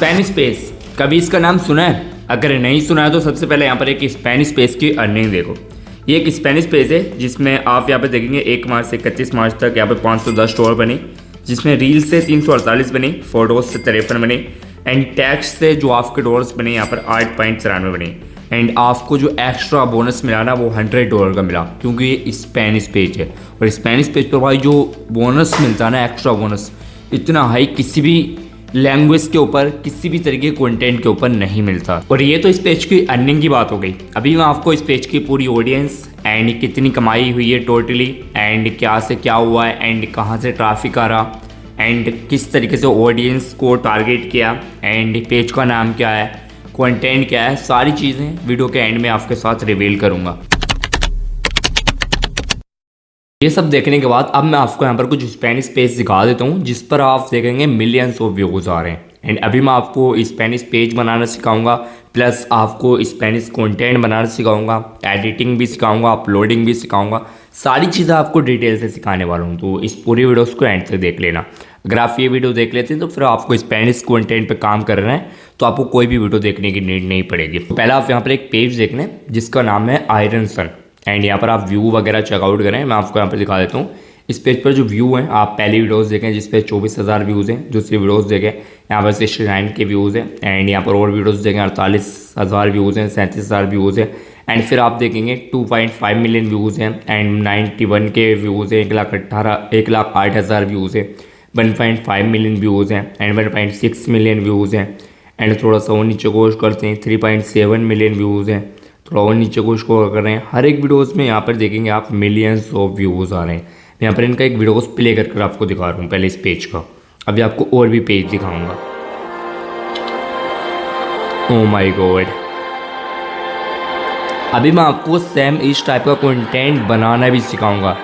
Spanish pace, कभी इसका नाम सुना है? अगर नहीं सुना है तो सबसे पहले यहाँ पर एक स्पेनिश पेस की अर्निंग देखो। ये एक स्पेनिश पेज है जिसमें आप यहाँ पे देखेंगे 1 मार्च से 31 मार्च तक यहाँ पे 510 डॉलर बने, जिसमें रील से 348 बने, फोटोज से 53 बने एंड टैक्स से जो आपके डॉलर्स बने यहाँ पर 8.94 बने एंड आपको जो एक्स्ट्रा बोनस मिला ना वो $100 का मिला, क्योंकि ये स्पेनिश पेज है। और स्पेनिश पेज पर भाई जो बोनस मिलता है ना, एक्स्ट्रा बोनस इतना हाई किसी भी लैंग्वेज के ऊपर, किसी भी तरीके के कंटेंट के ऊपर नहीं मिलता। और ये तो इस पेज की अर्निंग की बात हो गई। अभी मैं आपको इस पेज की पूरी ऑडियंस एंड कितनी कमाई हुई है टोटली एंड क्या से क्या हुआ है एंड कहाँ से ट्रैफिक आ रहा एंड किस तरीके से ऑडियंस को टारगेट किया एंड पेज का नाम क्या है, कंटेंट क्या है, सारी चीज़ें वीडियो के एंड में आपके साथ रिवील करूँगा। ये सब देखने के बाद अब मैं आपको यहाँ पर कुछ स्पेनिश पेज दिखा देता हूँ जिस पर आप देखेंगे मिलियंस ऑफ व्यूज़ आ रहे हैं। एंड अभी मैं आपको स्पेनिश पेज बनाना सिखाऊंगा, प्लस आपको स्पेनिश कंटेंट बनाना सिखाऊंगा, एडिटिंग भी सिखाऊंगा, अपलोडिंग भी सिखाऊंगा, सारी चीज़ें आपको डिटेल से सिखाने वाला हूँ। तो इस पूरी वीडियोस को एंड तक देख लेना। अगर आप ये वीडियो देख लेते हैं तो फिर आपको स्पेनिश कंटेंट पे काम करना है तो आपको कोई भी वीडियो देखने की नीड नहीं पड़ेगी। पहले आप यहाँ पर एक पेज देखना है जिसका नाम है आयरन सन एंड यहाँ पर आप व्यू वगैरह चेकआउट करें। मैं आपको यहाँ पर दिखा देता हूँ। इस पेज पर जो व्यू हैं, आप पहली वीडियोस देखें जिस पे 24,000 व्यूज़ हैं, दूसरी वीडियोस देखें यहाँ पर 69 के व्यूज़ हैं एंड यहाँ पर और वीडियोस देखें 48,000 व्यूज़ हैं, 37,000 व्यूज़ हैं एंड फिर आप देखेंगे 2.5 मिलियन व्यूज़ हैं एंड 91 के व्यूज़ हैं, 1,08,000 व्यूज़ हैं, 1.5 मिलियन व्यूज़ हैं एंड 1.6 मिलियन व्यूज़ हैं एंड थोड़ा सा और नीचे कोशिश करते हैं 3.7 मिलियन व्यूज़ हैं, थोड़ा और नीचे कोशिश कर रहे हैं। हर एक वीडियोज़ में यहाँ पर देखेंगे आप मिलियंस ऑफ व्यूज़ आ रहे हैं। यहाँ पर इनका एक वीडियोस प्ले कर आपको दिखा रहा हूँ पहले इस पेज का। अभी आपको और भी पेज दिखाऊंगा। ओह माय गॉड, अभी मैं आपको सेम इस टाइप का कंटेंट बनाना भी सिखाऊंगा।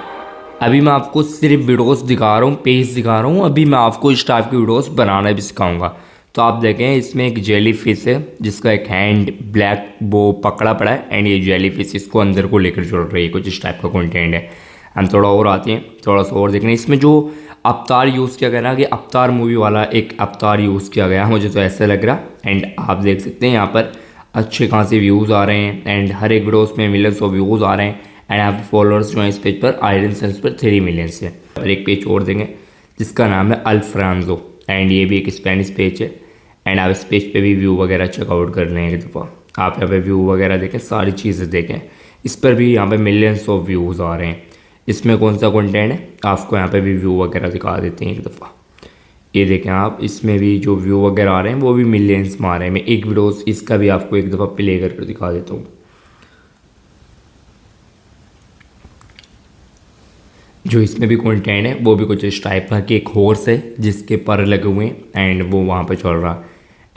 अभी मैं आपको सिर्फ वीडियोस दिखा रहा हूँ, पेज दिखा रहा हूँ, अभी मैं आपको इस टाइप की वीडियोस बनाना भी सिखाऊंगा। तो आप देखें इसमें एक जेली फिश है जिसका एक हैंड ब्लैक वो पकड़ा पड़ा है एंड ये जेली फिश इसको अंदर को लेकर चल रही है, कुछ इस टाइप का कंटेंट है। हम थोड़ा और आते हैं, थोड़ा सा और देखने। इसमें जो अवतार यूज़ किया गया ना, कि अवतार मूवी वाला एक अवतार यूज़ किया गया, मुझे तो ऐसा लग रहा। एंड आप देख सकते हैं यहाँ पर अच्छे खासे व्यूज़ आ रहे हैं एंड हर एक वीडियोस में मिलियंस ऑफ व्यूज़ आ रहे हैं एंड यहाँ पर फॉलोअर्स जो हैं इस पेज पर आयरन सन्स पर 3 मिलियंस है। और एक पेज और देंगे जिसका नाम है अल्फ्रांजो एंड ये भी एक स्पेनिश पेज है एंड आप इस पेज पे भी व्यू वगैरह चेकआउट कर लें एक दफ़ा। आप यहाँ पे व्यू वगैरह देखें, सारी चीज़ें देखें, इस पर भी यहाँ पे मिलियंस ऑफ व्यूज़ आ रहे हैं। इसमें कौन सा कंटेंट है आपको यहाँ पे भी व्यू वगैरह दिखा देते हैं एक दफ़ा। ये देखें आप, इसमें भी जो व्यू वगैरह आ रहे हैं वो भी मिलियंस में आ रहे हैं। मैं एक वीडियोस इसका भी आपको एक दफ़ा प्ले करके दिखा देता हूँ। जो इसमें भी कंटेंट है वो भी कुछ इस टाइप का कि एक हॉर्स है जिसके पर लगे हुए हैं एंड वो वहाँ पे चल रहा है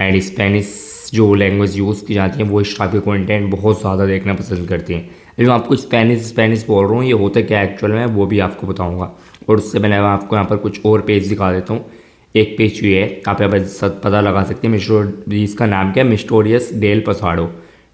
एंड स्पेनिश जो लैंग्वेज यूज़ की जाती है वो इस टाइप के कंटेंट बहुत ज़्यादा देखना पसंद करती हैं। अभी मैं आपको स्पेनिश बोल रहा हूँ, ये होता क्या एक्चुअल में वो भी आपको बताऊँगा। और उससे पहले मैं आपको यहाँ पर कुछ और पेज दिखा देता हूँ। एक पेज ये है, आप यहाँ पर पता लगा सकते हैं, इसका नाम क्या है, मिस्टोरियस डेल पसाडो।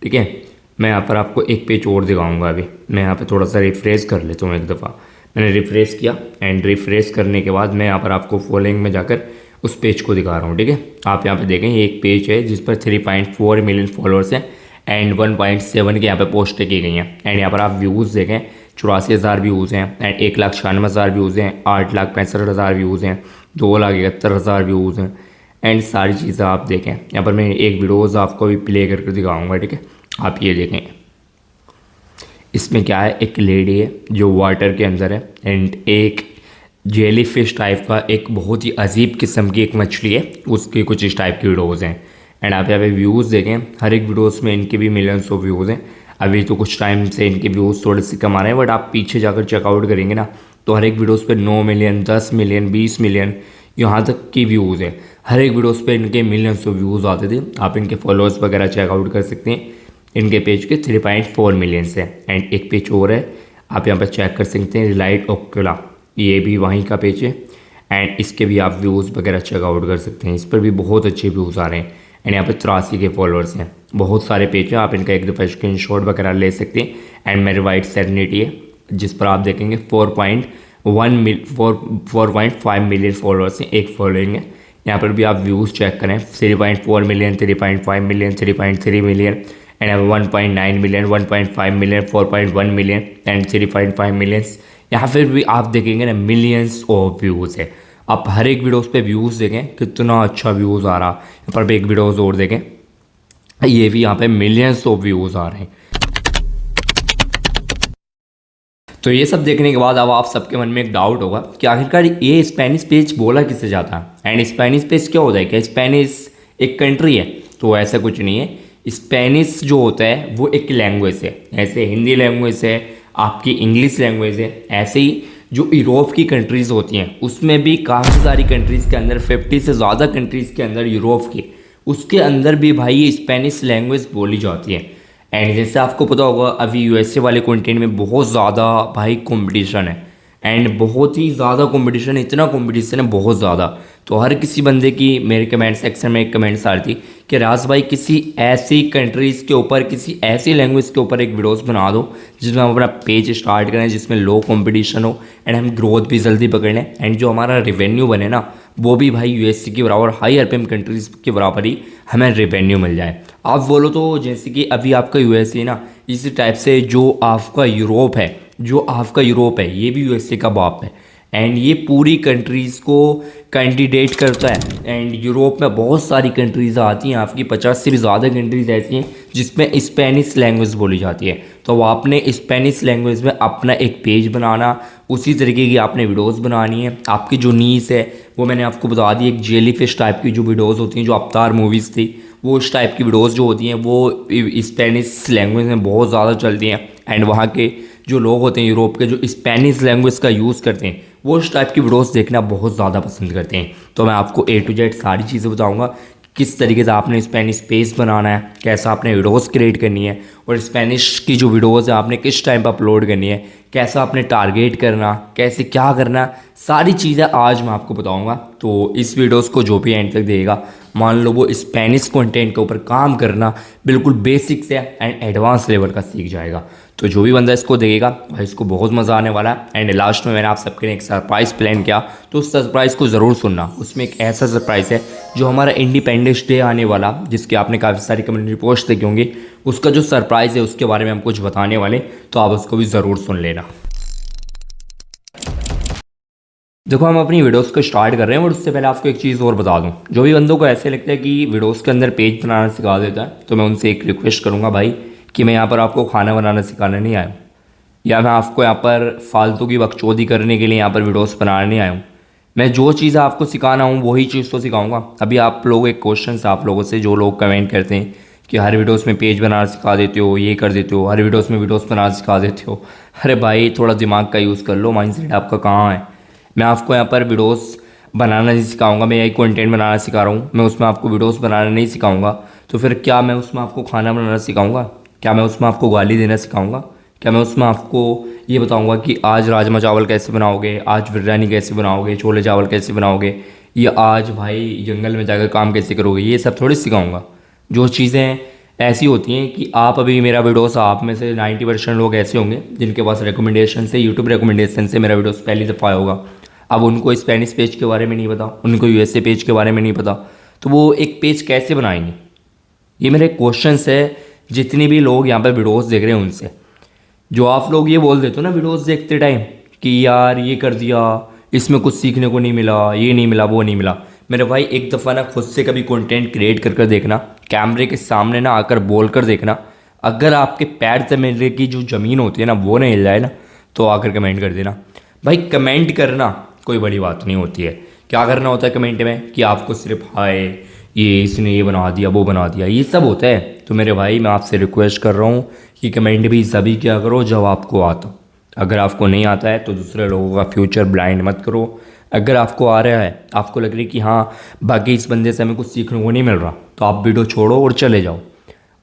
ठीक है, मैं यहाँ पर आपको एक पेज और दिखाऊँगा। अभी मैं यहाँ पर थोड़ा सा रिफ्रेश कर लेता हूँ एक दफ़ा। मैंने रिफ्रेश किया एंड रिफ्रेश करने के बाद मैं यहाँ पर आपको फॉलोइंग में जाकर उस पेज को दिखा रहा हूँ। ठीक है, आप यहाँ पे देखें ये एक पेज है जिस पर 3.4 मिलियन फॉलोअर्स हैं एंड 1.7 के यहाँ पे पोस्टें की गई हैं एंड यहाँ पर आप व्यूज़ देखें 84,000 व्यूज़ हैं एंड 1,96,000 व्यूज़ हैं, 8,65,000 व्यूज़ हैं, 2,71,000 व्यूज़ हैं एंड सारी चीज़ें आप देखें। यहाँ पर मैं एक वीडियोज़ आपको भी प्ले करके दिखाऊँगा। ठीक है, आप ये देखें, इसमें क्या है, एक लेडी है जो वाटर के अंदर है एंड एक जेली फिश टाइप का एक बहुत ही अजीब किस्म की एक मछली है, उसकी कुछ इस टाइप की वीडियोज़ हैं एंड आप यहाँ पे व्यूज़ देखें। हर एक वीडियोज़ में इनके भी मिलियंस ऑफ व्यूज़ हैं। अभी तो कुछ टाइम से इनके व्यूज़ थोड़े से कम आ रहे हैं, बट आप पीछे जाकर चेकआउट करेंगे ना तो हर एक वीडियोज़ पे 9 मिलियन, 10 मिलियन, 20 मिलियन यहाँ तक की व्यूज़ है। हर एक वीडियोज़ पे इनके मिलियंस ऑफ व्यूज़ आते थे। आप इनके फॉलोअर्स वगैरह चेकआउट कर सकते हैं। इनके पेज के 3.4 मिलियंस है एंड एक पेज और है, आप यहाँ पर चेक कर सकते हैं, रिलाइट ओक्यूला, ये भी वहीं का पेज है एंड इसके भी आप व्यूज़ वगैरह चेकआउट कर सकते हैं। इस पर भी बहुत अच्छे व्यूज़ आ रहे हैं एंड यहाँ पर 83 के फॉलोअर्स हैं। बहुत सारे पेज हैं, आप इनका एक दफ़ा स्क्रीनशॉट वगैरह ले सकते हैं एंड मेरी वाइट सेरेनिटी है जिस पर आप देखेंगे 4.5 मिलियन फॉलोअर्स हैं, एक फॉलोइंग है। यहाँ पर भी आप व्यूज़ चेक करें, 3.4 million, 3.5 million, 3.3 million and 1.9 million, 1.5 million, 4.1 million and 3.5 millions. यहाँ फिर भी आप देखेंगे ना मिलियंस ऑफ व्यूज़ है। आप हर एक वीडियोज़ पे व्यूज़ देखें कितना अच्छा व्यूज़ आ रहा। यहाँ पर भी एक वीडियोज़ और देखें, ये भी यहाँ पे मिलियंस ऑफ व्यूज़ आ रहे हैं। तो ये सब देखने के बाद अब आप सबके मन में एक डाउट होगा कि आखिरकार ये स्पेनिश पेज बोला किससे जाता है एंड स्पेनिश पेज क्या होता है, क्या स्पेनिश एक कंट्री है? तो ऐसा कुछ नहीं है। स्पेनिश जो होता है वो एक लैंग्वेज है, ऐसे हिंदी लैंग्वेज है, आपकी इंग्लिश लैंग्वेज है। ऐसे ही जो यूरोप की कंट्रीज़ होती हैं उसमें भी काफ़ी सारी कंट्रीज़ के अंदर 50 से ज़्यादा कंट्रीज़ के अंदर यूरोप की, उसके अंदर भी भाई ये स्पेनिश लैंग्वेज बोली जाती है। एंड जैसे आपको पता होगा अभी यूएसए वाले कंटेंट में बहुत ज़्यादा भाई कंपटीशन है एंड बहुत ही ज़्यादा कंपटीशन है, इतना कंपटीशन है बहुत ज़्यादा। तो हर किसी बंदे की मेरे कमेंट सेक्शन में एक कमेंट्स आ रही थी कि राज भाई किसी ऐसी कंट्रीज़ के ऊपर, किसी ऐसी लैंग्वेज के ऊपर एक वीडियोस बना दो जिसमें हम अपना पेज स्टार्ट करें, जिसमें लो कंपटीशन हो एंड हम ग्रोथ भी जल्दी पकड़ लें एंड जो हमारा रेवेन्यू बने ना वो भी भाई यूएसए के बराबर, हाई आरपीएम कंट्रीज़ के बराबर ही हमें रेवेन्यू मिल जाए। आप बोलो तो जैसे कि अभी आपका यूएसए ना, इसी टाइप से जो आपका यूरोप है, जो आपका यूरोप है ये भी यूएसए का बाप है एंड ये पूरी कंट्रीज़ को कैंडिडेट करता है। एंड यूरोप में बहुत सारी कंट्रीज़ आती हैं, आपकी 50 से भी ज़्यादा कंट्रीज़ ऐसी हैं जिसमें स्पेनिश लैंग्वेज बोली जाती है। तो आपने स्पेनिश लैंग्वेज में अपना एक पेज बनाना, उसी तरीके की आपने वीडियोस बनानी है। आपकी जो नीस है वो मैंने आपको बता दी, एक जेली फिश टाइप की जो वीडियोस होती हैं, जो अवतार मूवीज़ थी वो उस टाइप की वीडियोस जो होती हैं वो स्पेनिश लैंग्वेज में बहुत ज़्यादा चलती हैं। एंड वहाँ के जो लोग होते हैं यूरोप के, जो स्पेनिश लैंग्वेज का यूज़ करते हैं, वो उस टाइप की वीडियोस देखना बहुत ज़्यादा पसंद करते हैं। तो मैं आपको A to Z सारी चीज़ें बताऊंगा, किस तरीके से आपने स्पेनिश पेज बनाना है, कैसा आपने वीडियोस क्रिएट करनी है और स्पेनिश की जो वीडियोस है आपने किस टाइम पर अपलोड करनी है, कैसा आपने टारगेट करना, कैसे क्या करना, सारी चीज़ें आज मैं आपको बताऊंगा। तो इस वीडियोस को जो भी एंड तक देगा, मान लो वो स्पेनिश कंटेंट के ऊपर काम करना बिल्कुल बेसिक से एंड एडवांस लेवल का सीख जाएगा। तो जो भी बंदा इसको देखेगा भाई इसको बहुत मज़ा आने वाला है। एंड लास्ट में मैंने आप सबके लिए एक सरप्राइज़ प्लान किया, तो उस सरप्राइज़ को ज़रूर सुनना। उसमें एक ऐसा सरप्राइज़ है जो हमारा इंडिपेंडेंस डे आने वाला, जिसके आपने काफ़ी सारी कम्युनिटी पोस्ट देखी होंगी, उसका जो सरप्राइज़ है उसके बारे में हम कुछ बताने वाले, तो आप उसको भी ज़रूर सुन लेना। देखो हम अपनी वीडियोस को स्टार्ट कर रहे हैं और उससे पहले आपको एक चीज़ और बता दूं, जो भी बंदों को ऐसे लगता है कि वीडियोस के अंदर पेज बनाना सिखा देता है, तो मैं उनसे एक रिक्वेस्ट करूंगा भाई कि मैं यहाँ पर आपको खाना बनाना सिखाने नहीं आया हूँ, या मैं आपको यहाँ पर फालतू की बकचोदी करने के लिए यहाँ पर वीडियोस बनाने नहीं आया हूँ। मैं जो चीज़ आपको सिखाना हूँ वही चीज़ तो सिखाऊंगा। अभी आप लोग एक क्वेश्चन आप लोगों से, जो लोग कमेंट करते हैं कि हर वीडियोस में पेज बनाना सिखा देते हो, ये कर देते हो, हर वीडियोस में वीडियोस बनाना सिखा देते हो, अरे भाई थोड़ा दिमाग का यूज़ कर लो, माइंडसेट आपका कहाँ है। मैं आपको यहाँ पर वीडियोस बनाना नहीं सिखाऊंगा, मैं यही कंटेंट बनाना सिखा रहा हूँ, मैं उसमें आपको वीडियोस बनाना नहीं सिखाऊंगा। तो फिर क्या मैं उसमें आपको खाना बनाना सिखाऊंगा? क्या मैं उसमें आपको गाली देना सिखाऊंगा? क्या मैं उसमें आपको ये बताऊंगा कि आज राजमा चावल कैसे बनाओगे, आज बिरयानी कैसे बनाओगे, छोले चावल कैसे बनाओगे, या आज भाई जंगल में जाकर काम कैसे करोगे? ये सब थोड़ी सिखाऊंगा। जो चीज़ें ऐसी होती हैं कि आप अभी मेरा वीडियोस, आप में से 90% लोग ऐसे होंगे जिनके पास रिकमेंडेशन से, यूट्यूब रिकमेंडेशन से मेरा वीडियोस पहली दफ़ा होगा। अब उनको स्पेनिश पेज के बारे में नहीं पता, उनको यूएसए पेज के बारे में नहीं पता, तो वो एक पेज कैसे बनाएंगे? ये मेरे क्वेश्चंस है जितने भी लोग यहाँ पर वीडियोस देख रहे हैं उनसे। जो आप लोग ये बोल देते हो ना वीडियोस देखते टाइम कि यार ये कर दिया, इसमें कुछ सीखने को नहीं मिला, ये नहीं मिला, वो नहीं मिला, मेरे भाई एक दफ़ा ना खुद से कभी कंटेंट क्रिएट कर देखना, कैमरे के सामने ना आकर बोल कर देखना। अगर आपके पैर तले की जो ज़मीन होती है ना वो नहीं हिल जाए ना, तो आकर कमेंट कर देना। भाई कमेंट करना कोई बड़ी बात नहीं होती है। क्या करना होता है कमेंट में कि आपको सिर्फ हाय, ये इसने ये बना दिया, वो बना दिया, ये सब होता है। तो मेरे भाई मैं आपसे रिक्वेस्ट कर रहा हूँ कि कमेंट भी सभी क्या करो जब आपको आता। अगर आपको नहीं आता है तो दूसरे लोगों का फ्यूचर ब्लाइंड मत करो। अगर आपको आ रहा है, आपको लग रही है कि हाँ बाकी इस बंदे से हमें कुछ सीखने को नहीं मिल रहा, तो आप वीडियो छोड़ो और चले जाओ।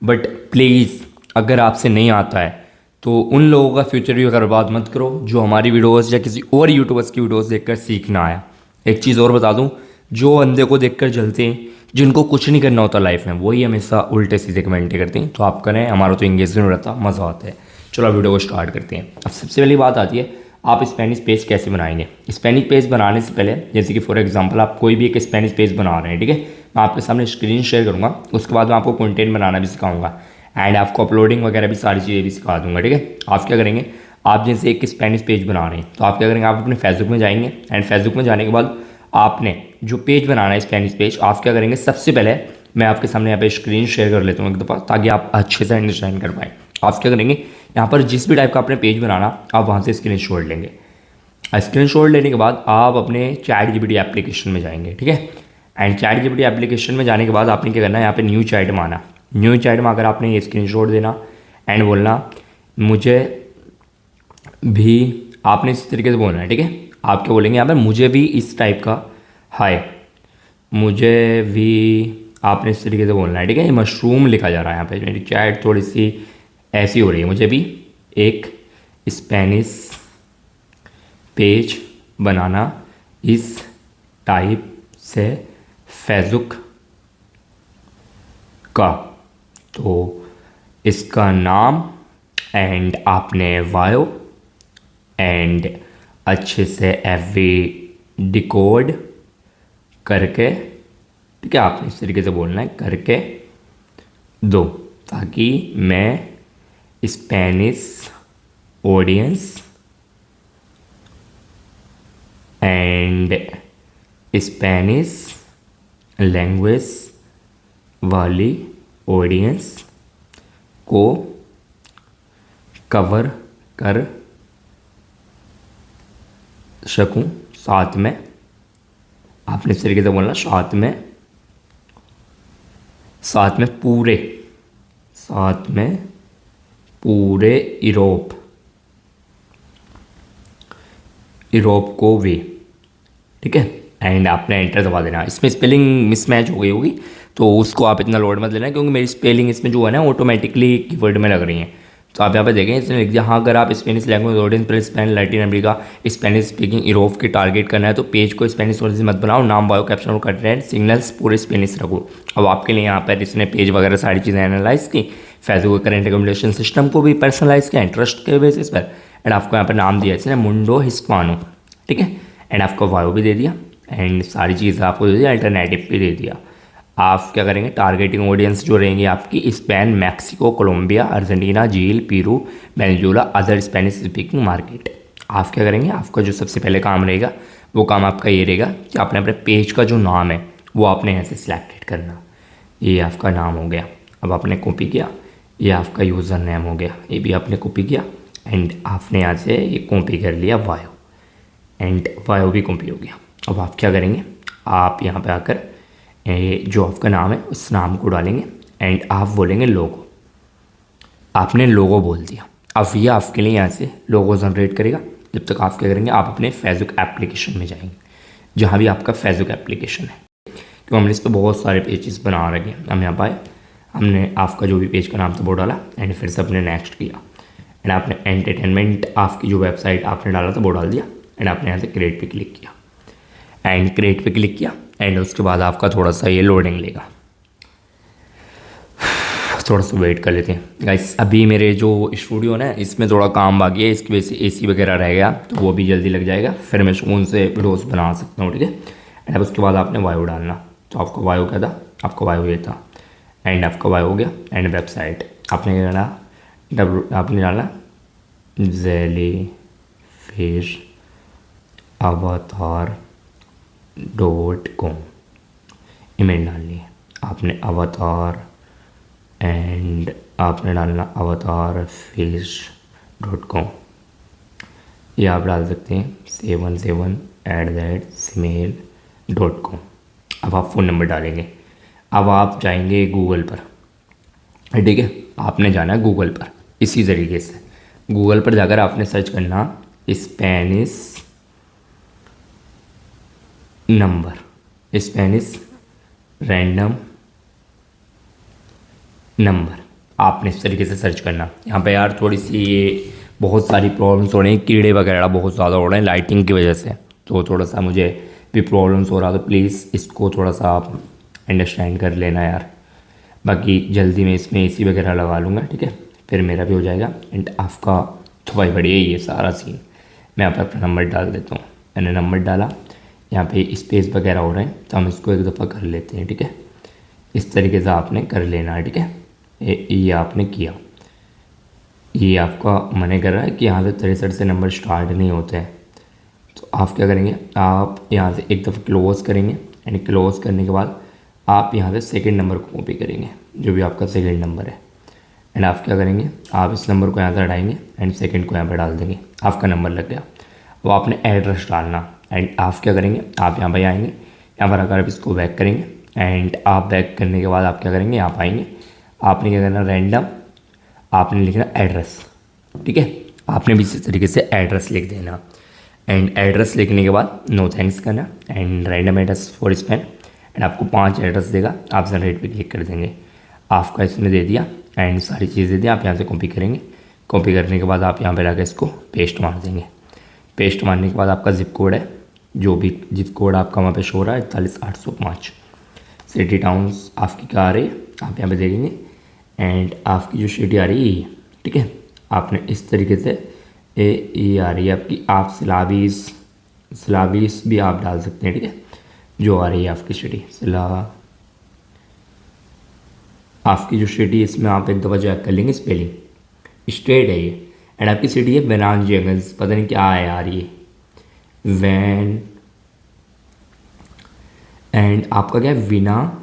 बट प्लीज़ अगर आपसे नहीं आता है तो उन लोगों का फ्यूचर भी बर्बाद मत करो जो हमारी वीडियोस या किसी और यूट्यूबर्स की वीडियोस देखकर सीखना आया। एक चीज़ और बता दूं, जो बंदे को देखकर जलते हैं, जिनको कुछ नहीं करना होता लाइफ में, वही हमेशा उल्टे सीधे कमेंट करते हैं। तो आप करें, हमारा तो इंगेजमेंट रहता, मज़ा आता है। चलो वीडियो को स्टार्ट करते हैं। अब सबसे पहली बात आती है, आप स्पेनिश पेज कैसे बनाएंगे। स्पेनिश पेज बनाने से पहले जैसे कि फॉर एग्जांपल आप कोई भी एक स्पेनिश पेज बना रहे हैं, ठीक है, मैं आपके सामने स्क्रीन शेयर करूँगा, उसके बाद मैं आपको कंटेंट बनाना भी सिखाऊंगा एंड आपको अपलोडिंग वगैरह भी सारी चीज़ें भी सिखा दूंगा, ठीक है। आप क्या करेंगे, आप जैसे एक स्पेनिश पेज बना रहे हैं तो आप क्या करेंगे, आप अपने फेसबुक में जाएंगे एंड फेसबुक में जाने के बाद आपने जो पेज बनाना है स्पेनिश पेज, आप क्या करेंगे, सबसे पहले मैं आपके सामने यहाँ पे स्क्रीन शेयर कर लेता हूँ एक दफ़ा ताकि आप अच्छे से अंडरस्टैंड कर पाएँ। आप क्या करेंगे, यहाँ पर जिस भी टाइप का आपने पेज बनाना आप वहाँ से स्क्रीन शॉट लेंगे। स्क्रीन शॉट लेने के बाद आप अपने चैट जीपीटी एप्लीकेशन में जाएंगे, ठीक है। एंड चैट जीपीटी एप्लीकेशन में जाने के बाद आपने क्या करना है, यहाँ पे न्यू चैट में आना। न्यू चैट में आकर आपने ये स्क्रीन शॉट देना एंड बोलना मुझे भी, आपने इस तरीके से बोलना है, ठीक है। आप क्या बोलेंगे यहाँ पर, मुझे भी इस टाइप का हाय, मुझे भी आपने इस तरीके से बोलना है, ठीक है। ये मशरूम लिखा जा रहा है यहाँ पे, मेरी चैट थोड़ी सी ऐसी हो रही है, मुझे भी एक स्पेनिश पेज बनाना इस टाइप से फेसबुक का, तो इसका नाम एंड आपने वायो एंड अच्छे से एफवी डिकोड करके, ठीक है, आपने इस तरीके से बोलना है, करके दो ताकि मैं Spanish audience and Spanish language वाली ऑडियंस को कवर कर सकूं। साथ में आपने इस तरीके से बोलना, साथ में पूरे यूरोप को भी, ठीक है। एंड आपने एंटर दबा देना। इसमें स्पेलिंग मिसमैच हो गई होगी तो उसको आप इतना लोड मत लेना, क्योंकि मेरी स्पेलिंग इसमें जो है ना ऑटोमेटिकली कीवर्ड में लग रही हैं। तो आप यहाँ पे देखें, इसने लिख दिया हाँ, अगर आप स्पेनिश लैंग्वेज ऑडियंस पर Spain Latin America Spanish speaking Europe की टारगेट करना है तो पेज को स्पेनिश ऑडियंस मत बनाओ, नाम बायो कैप्शन और कंटेंट सिग्नल्स पूरे स्पेनिश रखो। अब आपके लिए यहाँ पर इसने पेज वगैरह सारी चीज़ें एनालाइज की, फेसबुक करंट रिकमेंडेशन सिस्टम को भी पर्सनलाइज किया इंटरेस्ट के बेसिस पर, एंड आपको यहाँ पर नाम दिया इसने मुंडो हिस्पानो, ठीक है। एंड आपको वायो भी दे दिया एंड सारी चीज़ें आपको दे दिया, अल्टरनेटिव भी दे दिया। आप क्या करेंगे, टारगेटिंग ऑडियंस जो रहेंगी आपकी स्पेन, मैक्सिको, कोलंबिया, अर्जेंटीना, झील, Peru, Venezuela, other Spanish speaking market. आप क्या करेंगे, आपका जो सबसे पहले काम रहेगा वो काम आपका ये रहेगा कि आपने अपने पेज का जो नाम है वो आपने यहाँ से सिलेक्टेड करना। ये आपका नाम हो गया, अब आपने कॉपी किया, ये आपका यूज़र नेम हो गया, ये भी आपने कॉपी किया एंड आपने यहाँ से ये कॉपी कर लिया वायो, एंड वायो भी कॉपी हो गया। अब आप क्या करेंगे, आप यहाँ पे आकर जो आपका नाम है उस नाम को डालेंगे एंड आप बोलेंगे लोगो। आपने लोगो बोल दिया, अब ये आपके लिए यहाँ से लोगो जनरेट करेगा। जब तक आप क्या करेंगे, आप अपने फेसबुक एप्लीकेशन में जाएंगे, जहाँ भी आपका फेसबुक एप्लीकेशन है, क्योंकि हमने इस पर बहुत सारे पेजेस बना रखे हैं। हम यहाँ पाए, हमने आपका जो भी पेज का नाम था वो डाला एंड फिर से अपने नेक्स्ट किया एंड आपने एंटरटेनमेंट आपकी जो वेबसाइट आपने डाला था वो डाल दिया एंड आपने यहाँ से क्रिएट पे क्लिक किया एंड क्रिएट पे क्लिक किया एंड उसके बाद आपका थोड़ा सा ये लोडिंग लेगा, थोड़ा सा वेट कर लेते हैं गाइस। अभी मेरे जो स्टूडियो है इसमें थोड़ा काम बाकी है, इसकी वजह से एसी वगैरह रह गया तो वो भी जल्दी लग जाएगा, फिर मैं सुकून से वीडियोस बना सकता हूँ, ठीक है। एंड अब उसके बाद आपने वायो डालना, तो आपका वायो क्या था, आपका वायो ये था एंड आपका वायो हो गया एंड वेबसाइट आपने क्या करना, आपने डालना जेलीफिश अवतार .com, ईमेल डालनी है आपने अवतार एंड आपने डालना avatarfish.com, ये आप डाल सकते हैं 77@gmail.com। अब आप फ़ोन नंबर डालेंगे। अब आप जाएंगे गूगल पर, ठीक है, आपने जाना है गूगल पर। इसी तरीके से गूगल पर जाकर आपने सर्च करना Spanish number, Spanish random number, आपने इस तरीके से सर्च करना। यहाँ पे यार थोड़ी सी ये बहुत सारी प्रॉब्लम्स हो रही हैं, कीड़े वगैरह बहुत ज़्यादा हो रहे हैं लाइटिंग की वजह से, तो थोड़ा सा मुझे भी प्रॉब्लम्स हो रहा, तो प्लीज़ इसको थोड़ा सा आप अंडरस्टैंड कर लेना यार। बाकी जल्दी मैं इसमें एसी वगैरह लगा लूँगा, ठीक है, फिर मेरा भी हो जाएगा एंड आपका तो भाई बढ़िया ही है सारा सीन। मैं यहाँ पे अपना नंबर डाल देता हूँ। मैंने नंबर डाला, यहाँ पे स्पेस वगैरह हो रहे हैं तो हम इसको एक दफ़ा कर लेते हैं, ठीक है। इस तरीके से आपने कर लेना है, ठीक है। ये आपने किया, ये आपका मना कर रहा है कि यहाँ से 63 से नंबर स्टार्ट नहीं होते हैं। तो आप क्या करेंगे, आप यहाँ से एक दफ़ा क्लोज़ करेंगे एंड क्लोज़ करने के बाद आप यहाँ से सेकंड नंबर को कॉपी करेंगे, जो भी आपका सेकंड नंबर है। एंड आप क्या करेंगे, आप इस नंबर को यहाँ से हटाएंगे एंड सेकंड को यहाँ पर डाल देंगे, आपका नंबर लग गया। अब आपने एड्रेस डालना एंड आप क्या करेंगे, आप यहाँ पर आएंगे, यहाँ पर आकर आप इसको बैक करेंगे एंड आप बैक करने के बाद आप क्या करेंगे, यहाँ पर आएंगे, आपने क्या करना, रैंडम आपने लिखना एड्रेस, ठीक है। आपने भी इसी तरीके से एड्रेस लिख देना एंड एड्रेस लिखने के बाद नो थैंक्स करना and random address for Spain and आपको 5 एड्रेस देगा, आप जनरेट पे क्लिक कर देंगे। आपका इसने दे दिया एंड सारी चीज़ें दी, आप यहाँ से कॉपी करेंगे। कॉपी करने के बाद आप यहाँ पे लाकर इसको पेस्ट मार देंगे। पेस्ट मारने के बाद आपका जिप कोड है, जो भी जिप कोड आपका वहाँ पे शो हो रहा है 41805। सिटी टाउन्स आपकी क्या आ रही है आप यहाँ पे देखेंगे एंड आपकी जो सिटी आ रही है, ठीक है, आपने इस तरीके से ये आ रही है आपकी, आप सिलाबीस भी आप डाल सकते हैं, ठीक है, जो आ रही है आपकी सिटी आपकी जो सिटी, इसमें आप एक दफ़ा चेक कर लेंगे स्पेलिंग, स्टेट है ये एंड आपकी सिटी है वेनान जंगल्स, पता नहीं क्या है यार ये वैन, एंड आपका क्या है विना,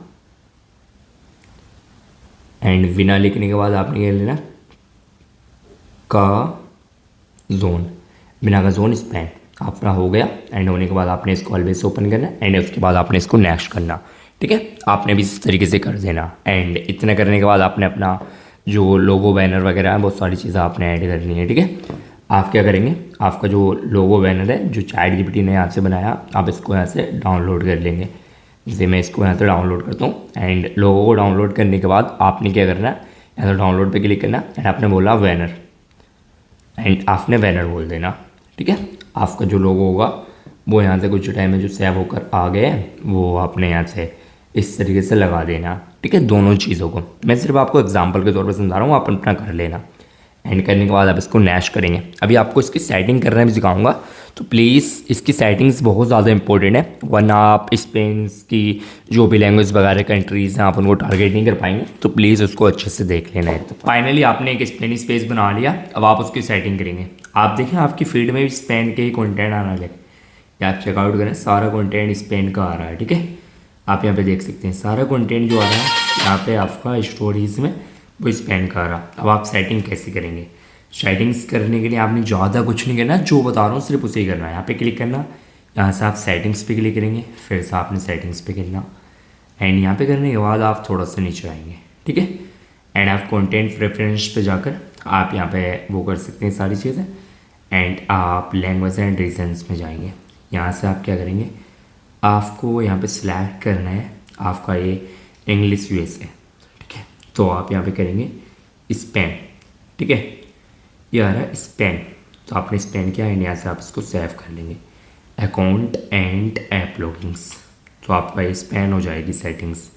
एंड विना लिखने के बाद आपने क्या लेना, का जोन, बिना का जोन स्पेन आपका हो गया। एंड होने के बाद आपने इसको ऑलवेज ओपन करना एंड उसके बाद आपने इसको नेक्स्ट करना, ठीक है। आपने भी इस तरीके से कर देना एंड इतना करने के बाद आपने अपना जो लोगो बैनर वगैरह है बहुत सारी चीज़ें आपने ऐड करनी है, ठीक है। आप क्या करेंगे, आपका जो लोगो बैनर है जो चैट जीपीटी ने यहाँ से बनाया, आप इसको यहाँ से डाउनलोड कर लेंगे। जैसे मैं इसको यहाँ से डाउनलोड करता हूँ एंड लोगो को डाउनलोड करने के बाद आपने क्या करना है, यहाँ से डाउनलोड पे क्लिक करना एंड आपने बोला बैनर एंड आपने बैनर बोल देना, ठीक है। आपका जो लोगो होगा वो यहाँ से कुछ टाइम में जो सेव होकर आ गए हैं वो आपने यहाँ से इस तरीके से लगा देना, ठीक है, दोनों चीज़ों को। मैं सिर्फ आपको एग्जांपल के तौर पर समझा रहा हूँ, आप अपना कर लेना। एंड करने के बाद आप इसको नैश करेंगे। अभी आपको इसकी सेटिंग करना भी सिखाऊंगा, तो प्लीज़ इसकी सेटिंग्स बहुत ज़्यादा इंपॉर्टेंट है, वरना आप स्पेन की जो भी लैंग्वेज वगैरह कंट्रीज़ हैं आप उनको टारगेट नहीं कर पाएंगे, तो प्लीज़ उसको अच्छे से देख लेना है। तो फाइनली आपने एक स्पेनिश पेज बना लिया, अब आप उसकी सेटिंग करेंगे। आप देखें आपकी फीड में भी स्पेन के ही कॉन्टेंट आना लगे, आप चेकआउट करें, सारा कॉन्टेंट स्पेन का आ रहा है, ठीक है। आप यहाँ पे देख सकते हैं सारा कंटेंट जो आ रहा है यहाँ पे आपका स्टोरीज़ में वो स्पेन का आ रहा। अब आप सेटिंग कैसे करेंगे, सेटिंग्स करने के लिए आपने ज़्यादा कुछ नहीं करना, जो बता रहा हूँ सिर्फ उसे ही करना है। यहाँ पे क्लिक करना, यहाँ से आप सेटिंग्स पे क्लिक करेंगे, फिर से आपने सेटिंग्स पे करना एंड यहाँ पे करने के बाद आप थोड़ा सा नीचे आएंगे, ठीक है। एंड आप कंटेंट प्रेफरेंस पे जाकर आप यहाँ पे वो कर सकते हैं सारी चीज़ें एंड आप लैंग्वेज एंड रीजन्स में जाएंगे। यहाँ से आप क्या करेंगे, आपको यहाँ पे सिलेक्ट करना है आपका ये इंग्लिश यूएसए, ठीक है। तो आप यहाँ पे करेंगे स्पेन, ठीक है, ये आ रहा है स्पेन, तो आपने स्पेन किया एंड यहाँ से आप इसको सेव कर लेंगे, अकाउंट एंड ऐप लॉगिंग्स, तो आपका ये स्पेन हो जाएगी सेटिंग्स।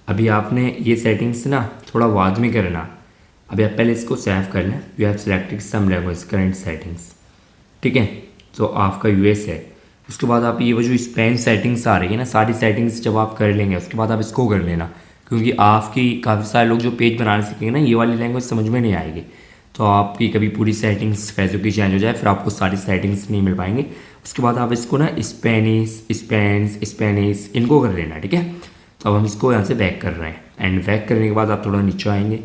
अभी आपने ये सेटिंग्स ना थोड़ा बाद में करना, अभी आप पहले इसको सेव कर लें। You have selected some language current settings, ठीक है, तो आपका यूएस है। उसके बाद आप ये वो जो स्पेन सेटिंग्स आ रही है ना, सारी सेटिंग्स जब आप कर लेंगे उसके बाद आप इसको कर लेना, क्योंकि आपकी काफ़ी सारे लोग जो पेज बनाने सीखेंगे ना ये वाली लैंग्वेज समझ में नहीं आएगी, तो आपकी कभी पूरी सेटिंग्स फैज़ों की चेंज हो जाए, फिर आपको सारी सेटिंग्स नहीं मिल पाएंगे। उसके बाद आप इसको ना स्पेनिश इनको कर लेना, ठीक है। तो अब हम इसको यहाँ से बैक कर रहे हैं एंड बैक करने के बाद आप थोड़ा नीचे आएंगे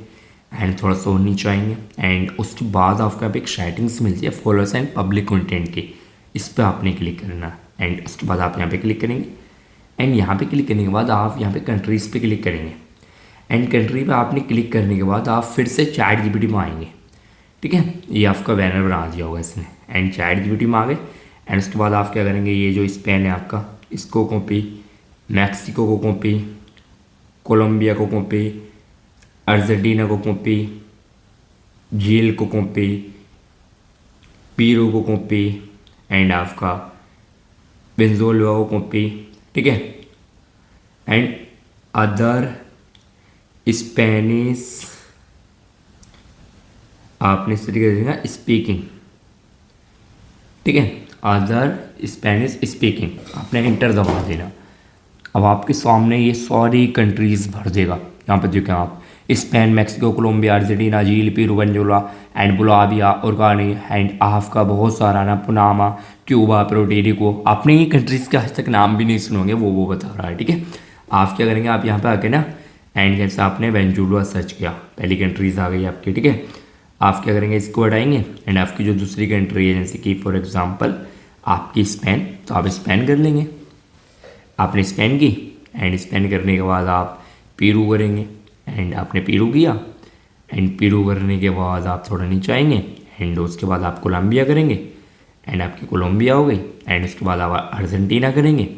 एंड थोड़ा सा और नीचे आएंगे एंड उसके बाद आपको यहाँ पे एक सेटिंग्स मिलती है फॉलोअर्स एंड पब्लिक कंटेंट की, इस पर आपने क्लिक करना एंड उसके बाद आप यहाँ पे क्लिक करेंगे एंड यहाँ पे क्लिक करने के बाद आप यहाँ पे कंट्रीज़ पे क्लिक करेंगे एंड कंट्री पे आपने क्लिक करने के बाद आप फिर से चैट जीपीटी में आएंगे, ठीक है। ये आपका बैनर बना दिया होगा इसने एंड चैट जीपीटी में आ गए एंड उसके बाद आप क्या करेंगे, ये जो स्पेन है आपका इसको कॉपी, मैक्सिको को कॉपी, कोलंबिया को कॉपी, अर्जेंटीना को कॉपी, झील को कॉपी, पीरू को कॉपी एंड आपका वेनेजुएला को कॉपी, ठीक है, एंड अदर स्पेनिश आपने इस तरीके से ना स्पीकिंग, ठीक है। अदर स्पेनिश स्पीकिंग, आपने इंटर दबा देना। अब आपके सामने ये सारी कंट्रीज़ भर देगा। यहाँ पे देखें आप, Spain, Mexico, Colombia, Argentina, Chile, Peru, Venezuela and Bolivia, Uruguay and आपका बहुत सारा ना, पनामा, क्यूबा, प्रोटेरिको। आपने ये कंट्रीज़ के आज तक नाम भी नहीं सुनोगे, वो बता रहा है, ठीक है। आप क्या करेंगे, आप यहाँ पे आके ना एंड जैसे आपने वेनेजुएला सर्च किया, पहली कंट्रीज़ आ गई आपकी, ठीक है। आप क्या करेंगे, इसको हटाएंगे एंड आपकी जो दूसरी कंट्री है जैसे कि फॉर एग्जांपल आपकी स्पेन, तो आप स्पेन कर लेंगे। आपने स्पेन की एंड स्पेन करने के बाद आप पेरू करेंगे एंड आपने पेरू किया एंड पेरू करने के बाद आप थोड़ा नीचे आएंगे एंड उसके बाद आप कोलंबिया करेंगे एंड आपकी कोलंबिया हो गई एंड उसके बाद आप अर्जेंटीना करेंगे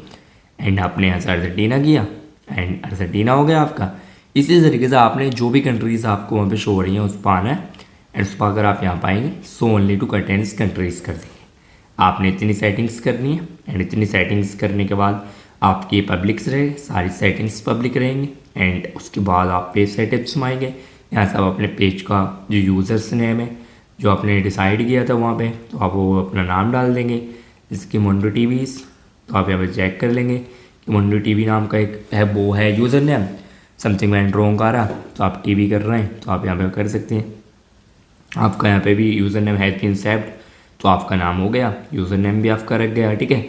एंड आपने यहाँ से अर्जेंटीना किया एंड अर्जेंटीना हो गया आपका। इसी तरीके से आपने जो भी कंट्रीज़ आपको वहाँ पे शो हो रही हैं उस पर आना है एंड उस पर अगर आप यहाँ पाएंगे so only two contents countries कर देंगे। आपने इतनी सेटिंग्स करनी है एंड इतनी सेटिंग्स करने के बाद आपकी पब्लिक्स रहे, सारी सेटिंग्स पब्लिक रहेंगे एंड उसके बाद आप पेज सेटअप्स में आएंगे। यहाँ से आप अपने पेज का जो यूज़र्स नेम है जो आपने डिसाइड किया था वहाँ पे, तो आप वो अपना नाम डाल देंगे, इसकी मुंडो टीवीज़। तो आप यहाँ पे चेक कर लेंगे कि मुंडो टीवी नाम का एक है, वो है यूज़र नेम। समथिंग मैं रॉन्ग आ रहा तो आप टीवी कर रहे हैं तो आप यहाँ पे कर सकते हैं। आपका यहाँ पे भी user name has been saved, तो आपका नाम हो गया, यूज़र नेम भी आपका रख गया, ठीक है।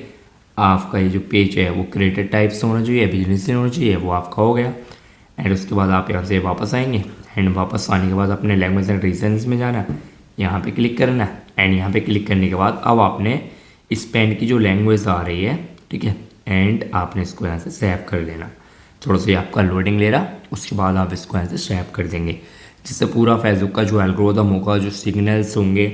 आपका ये जो पेज है वो क्रिएटेड टाइप से होना चाहिए, बिजनेस से होना चाहिए, वो आपका हो गया। एंड उसके बाद आप यहाँ से वापस आएंगे एंड वापस आने के बाद अपने लैंग्वेज एंड रीजन्स में जाना, यहाँ पे क्लिक करना एंड यहाँ पे क्लिक करने के बाद अब आपने स्पेन की जो लैंग्वेज आ रही है, ठीक है, एंड आपने इसको यहाँ से सेव कर देना। थोड़ा सा आपका लोडिंग ले रहा, उसके बाद आप इसको यहाँ से सेव कर देंगे, जिससे पूरा फेसबुक का जो एल्गोरिथम होगा, जो सिग्नल्स होंगे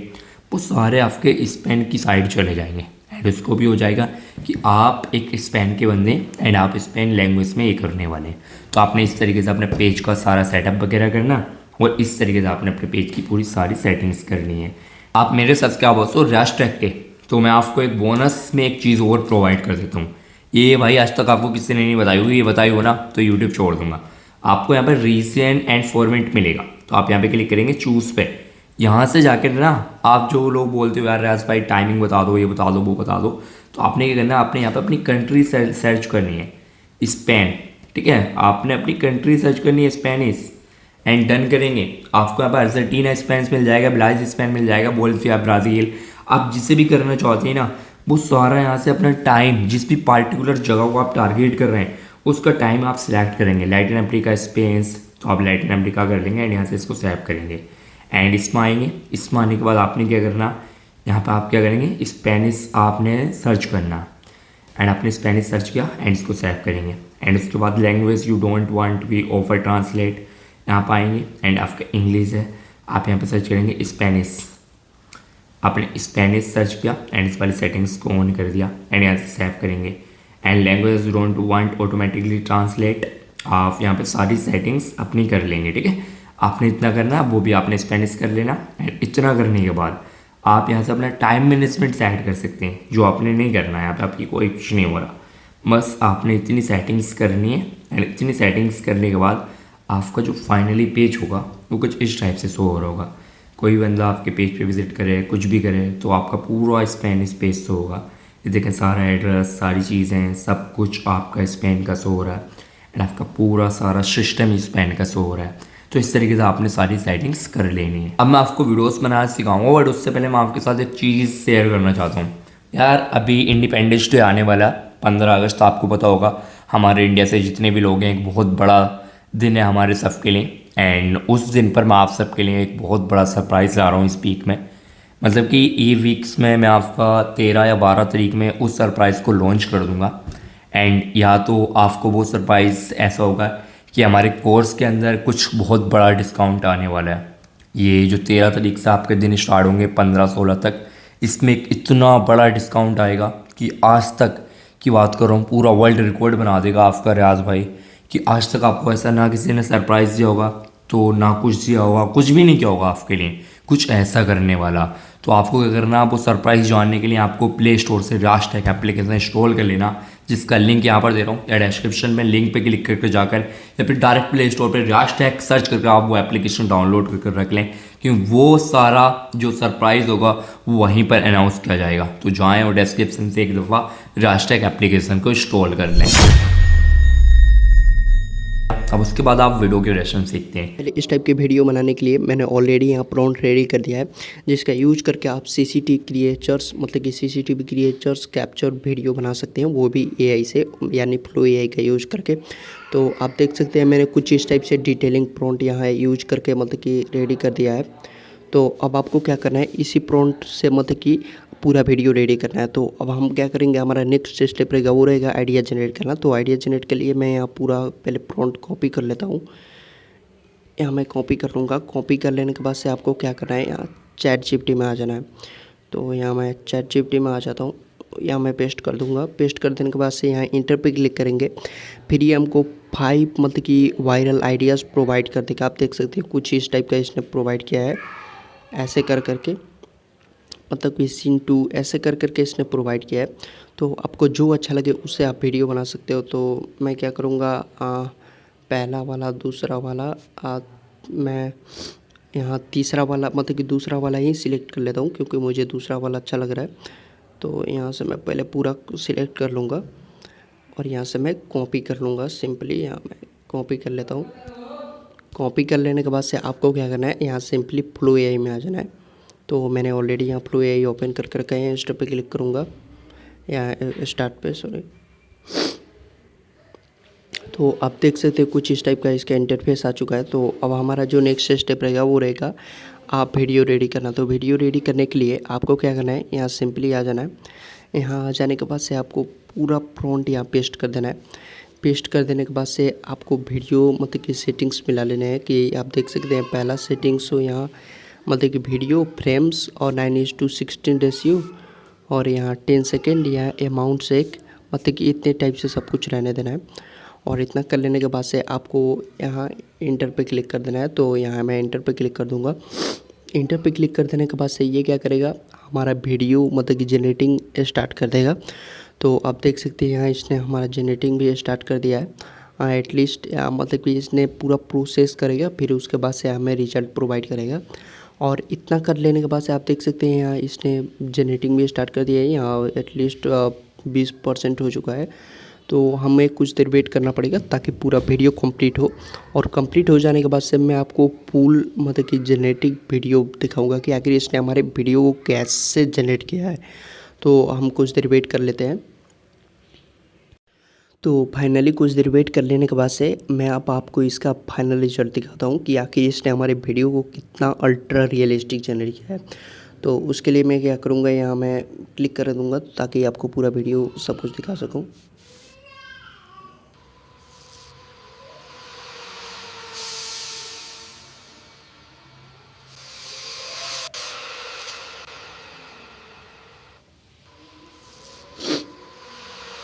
वो सारे आपके स्पेन की साइड चले जाएंगे एंड उसको भी हो जाएगा कि आप एक स्पेन के बंदे एंड आप स्पेन लैंग्वेज में ये करने वाले हैं। तो आपने इस तरीके से अपने पेज का सारा सेटअप वगैरह करना और इस तरीके से आपने अपने पेज की पूरी सारी सेटिंग्स करनी है। आप मेरे सब्सक्राइबर्स हो रैशट्रैक के, तो मैं आपको एक बोनस में एक चीज़ और प्रोवाइड कर देता हूँ। ये भाई आज तक आपको किसी ने नहीं बताई होगी, ये बताई हो ना तो यूट्यूब छोड़ दूंगा। आपको यहाँ पर रीजन एंड फॉर्मेट मिलेगा, तो आप यहाँ पे क्लिक करेंगे चूज़ पे। यहाँ से जाकर ना आप जो लोग बोलते हो यार राज भाई टाइमिंग बता दो, ये बता दो, वो बता दो, तो आपने क्या करना है, आपने यहाँ पे अपनी कंट्री सर्च करनी है, स्पेन, ठीक है। आपने अपनी कंट्री सर्च करनी है स्पेनिश एंड डन करेंगे। आपको यहाँ पर अर्जेंटीना स्पेन मिल जाएगा, ब्राज़ील स्पेन मिल जाएगा, बोलिविया ब्राज़ील, आप जिसे भी करना चाहते हैं ना वो सारा यहाँ से अपना टाइम, जिस भी पार्टिकुलर जगह को आप टारगेट कर रहे हैं उसका टाइम आप सिलेक्ट करेंगे। लैटिन अमेरिका, स्पेन, तो आप लैटिन अमेरिका कर लेंगे एंड यहाँ से इसको सेव करेंगे एंड इसमें आएंगे। इसमें आने के बाद आपने क्या करना, यहाँ पे आप क्या करेंगे, स्पेनिश आपने सर्च करना एंड आपने स्पेनिश सर्च किया एंड इसको सेव करेंगे एंड उसके बाद language you don't want we offer translate, यहाँ पर आएंगे एंड आपका इंग्लिश है, आप यहाँ पे सर्च करेंगे स्पेनिश। आपने स्पेनिश सर्च किया एंड इस वाली सेटिंग्स को ऑन कर दिया एंड यहाँ से सेव करेंगे and language you don't want automatically translate, आप यहाँ पे सारी सेटिंग्स अपनी कर लेंगे, ठीक है। आपने इतना करना, वो भी आपने स्पेनिश कर लेना एंड इतना करने के बाद आप यहाँ से अपना टाइम मैनेजमेंट सेट कर सकते हैं, जो आपने नहीं करना है, यहाँ पे आपकी कोई कुछ नहीं हो रहा, बस आपने इतनी सेटिंग्स करनी है एंड इतनी सेटिंग्स करने के बाद आपका जो फाइनली पेज होगा वो कुछ इस टाइप से शो हो रहा होगा। कोई बंदा आपके पेज पे विजिट करे, कुछ भी करे, तो आपका पूरा स्पेनिश पेज शो होगा। ये देखें, सारा एड्रेस, सारी चीज़ें, सब कुछ आपका स्पेन का शो हो रहा है एंड आपका पूरा सारा सिस्टम स्पेन का शो हो रहा है। तो इस तरीके से आपने सारी सेटिंग्स कर लेनी है। अब मैं आपको वीडियोस बनाना सिखाऊंगा, बट उससे पहले मैं आपके साथ एक चीज़ शेयर करना चाहता हूँ। यार अभी इंडिपेंडेंस डे आने वाला 15 अगस्त, आपको पता होगा हमारे इंडिया से जितने भी लोग हैं, एक बहुत बड़ा दिन है हमारे सब के लिए एंड उस दिन पर मैं आप सबके लिए एक बहुत बड़ा सरप्राइज़ ला रहा हूँ इस वीक में। मतलब कि ये वीक्स में मैं आपका 13 या 12 तारीख में उस सरप्राइज़ को लॉन्च कर दूँगा एंड या तो आपको वो सरप्राइज़ ऐसा होगा कि हमारे कोर्स के अंदर कुछ बहुत बड़ा डिस्काउंट आने वाला है। ये जो 13 तारीख से आपके दिन स्टार्ट होंगे 15-16 तक, इसमें एक इतना बड़ा डिस्काउंट आएगा कि आज तक की बात कर रहा हूँ, पूरा वर्ल्ड रिकॉर्ड बना देगा आपका रियाज भाई, कि आज तक आपको ऐसा ना किसी ने सरप्राइज़ दिया होगा, तो ना कुछ दिया होगा, कुछ भी नहीं किया होगा आपके लिए, कुछ ऐसा करने वाला। तो आपको क्या करना, वो सरप्राइज़ जानने के लिए आपको प्ले स्टोर से राज टेक एप्लीकेशन इंस्टॉल कर लेना, जिसका लिंक यहाँ पर दे रहा हूँ या डिस्क्रिप्शन में, लिंक पे क्लिक करके जाकर या फिर डायरेक्ट प्ले स्टोर पर राजटेक सर्च करके आप वो एप्लीकेशन डाउनलोड करके रख लें, क्योंकि वो सारा जो सरप्राइज़ होगा वो वहीं पर अनाउंस किया जाएगा। तो जाएँ और डिस्क्रिप्शन से एक दफ़ा राजटेक एप्लीकेशन को इंस्टॉल कर लें। अब उसके बाद आप वीडियो के रेशन सीखते हैं। पहले इस टाइप की वीडियो बनाने के लिए मैंने ऑलरेडी यहाँ प्रॉम्प्ट रेडी कर दिया है, जिसका यूज करके आप सीसीटीवी क्रिएचर्स मतलब कि सीसीटीवी क्रिएचर्स कैप्चर वीडियो बना सकते हैं, वो भी एआई से, यानी फ्लो एआई का यूज़ करके। तो आप देख सकते हैं मैंने कुछ इस टाइप से डिटेलिंग प्रॉम्प्ट यहाँ यूज करके मतलब कि रेडी कर दिया है। तो अब आपको क्या करना है, इसी प्रॉम्प्ट से मतलब कि पूरा वीडियो रेडी करना है। तो अब हम क्या करेंगे, हमारा नेक्स्ट स्टेप रहेगा वो रहेगा आइडिया जनरेट करना। तो आइडिया जनरेट के लिए मैं यहाँ पूरा पहले प्रॉम्प्ट कॉपी कर लेता हूँ। यहाँ मैं कॉपी कर लूँगा। कॉपी कर लेने के बाद से आपको क्या करना है, यहाँ चैट जीपीटी में आ जाना है। तो यहाँ मैं चैट जीपीटी में आ जाता हूँ, यहाँ मैं पेस्ट कर दूँगा। पेस्ट कर देने के बाद से यहाँ इंटर पे क्लिक करेंगे, फिर ये हमको 5 मतलब कि वायरल आइडियाज़ प्रोवाइड कर देगा। आप देख सकते हैं कुछ इस टाइप का इसने प्रोवाइड किया है, ऐसे कर करके मतलब कि सीन 2 ऐसे कर करके इसने प्रोवाइड किया है। तो आपको जो अच्छा लगे उससे आप वीडियो बना सकते हो। तो मैं क्या करूँगा, पहला वाला, दूसरा वाला, मैं यहाँ तीसरा वाला मतलब कि दूसरा वाला ही सिलेक्ट कर लेता हूँ, क्योंकि मुझे दूसरा वाला अच्छा लग रहा है। तो यहाँ से मैं पहले पूरा सिलेक्ट कर लूँगा और यहाँ से मैं कॉपी कर लूँगा। सिंपली यहाँ मैं कॉपी कर लेता हूँ। कॉपी कर लेने के बाद से आपको क्या करना है, यहाँ सिंपली फ्लो एआई में आ जाना है। तो मैंने ऑलरेडी यहाँ फ्लो एआई ओपन कर रखा है। इंस्टा पे क्लिक करूँगा, यहाँ स्टार्ट पे, सॉरी। तो आप देख सकते हैं कुछ इस टाइप का इसका इंटरफेस आ चुका है। तो अब हमारा जो नेक्स्ट स्टेप रहेगा वो रहेगा आप वीडियो रेडी करना। तो वीडियो रेडी करने के लिए आपको क्या करना है, यहाँ सिंपली आ जाना है। यहाँ आ जाने के बाद से आपको पूरा प्रॉम्प्ट यहाँ पेस्ट कर देना है। पेस्ट कर देने के बाद से आपको वीडियो मतलब कि सेटिंग्स मिला लेने हैं। कि आप देख सकते हैं पहला सेटिंग्स हो यहाँ मतलब कि वीडियो फ्रेम्स और 9:16 रेशियो, और यहाँ 10 सेकेंड, यहाँ अमाउंट से एक मतलब कि इतने टाइप से सब कुछ रहने देना है। और इतना कर लेने के बाद से आपको यहाँ इंटर पे क्लिक कर देना है। तो यहाँ मैं इंटर पे क्लिक कर दूँगा। इंटर पे क्लिक कर देने के बाद से ये क्या करेगा, हमारा वीडियो मतलब कि जनरेटिंग स्टार्ट कर देगा। तो आप देख सकते हैं यहाँ इसने हमारा जनरेटिंग भी स्टार्ट कर दिया है। एटलीस्ट मतलब कि इसने पूरा प्रोसेस करेगा, फिर उसके बाद से हमें रिजल्ट प्रोवाइड करेगा। और इतना कर लेने के बाद से आप देख सकते हैं यहाँ इसने जनरेटिंग भी स्टार्ट कर दिया है। यहाँ एटलीस्ट 20% हो चुका है। तो हमें कुछ देर वेट करना पड़ेगा ताकि पूरा वीडियो कंप्लीट हो। और कंप्लीट हो जाने के बाद से मैं आपको फुल मतलब कि जनरेटिंग वीडियो दिखाऊंगा कि आखिर इसने हमारे वीडियो को कैसे जनरेट किया है। तो हम कुछ देर वेट कर लेते हैं। तो फाइनली कुछ देर वेट कर लेने के बाद से मैं अब आपको इसका फाइनल रिजल्ट दिखाता हूँ कि आखिर इसने हमारे वीडियो को कितना अल्ट्रा रियलिस्टिक जनरेट किया है। तो उसके लिए मैं क्या करूँगा, यहाँ मैं क्लिक कर दूँगा ताकि आपको पूरा वीडियो सब कुछ दिखा सकूँ।